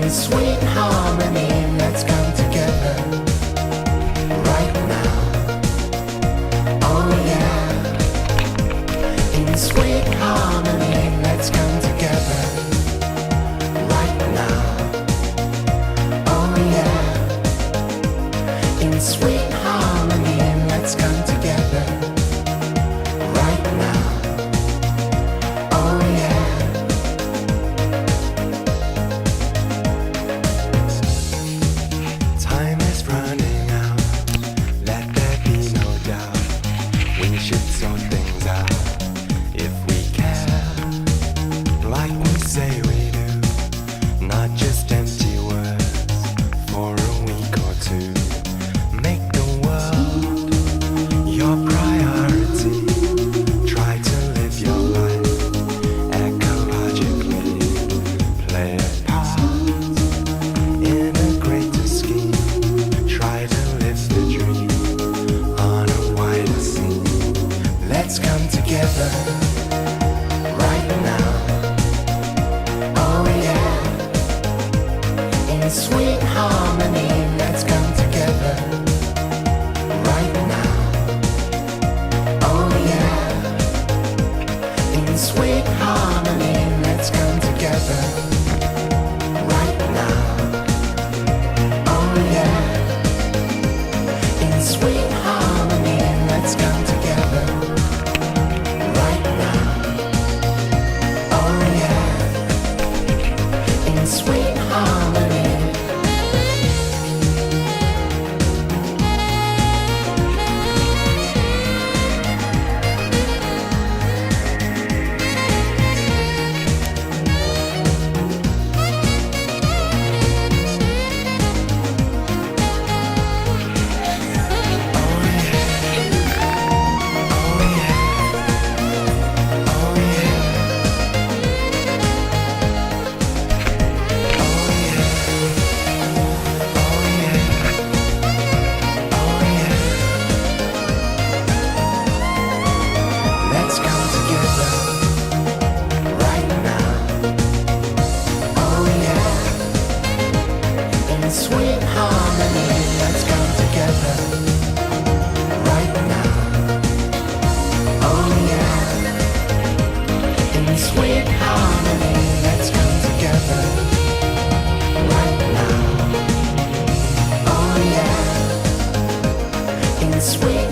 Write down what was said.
In sweet harmony, let's come together right now. Oh yeah. In sweet harmony, let's come together right now. Oh yeah. In sweet harmony, let's come together right now. Oh yeah. Time is running out, let there be no doubt. We should sort things out if we care, like we say we do. Not just empty words for a week or two. Make the world your priority. Try to live your life ecologically. Play a part in a greater scheme. Try to live the dream on a wider scene. Let's come together right now. Oh yeah. In sweet harmony, let's come together right now. Oh yeah. In sweet harmony, let's come together right now. Oh yeah. In sweet harmony, let's come together right now. Oh yeah. In sweet harmony. Let's come together right now. Oh yeah. In sweet harmony, let's come together right now. Oh yeah. In sweet harmony, let's come together right now. Oh yeah. In sweet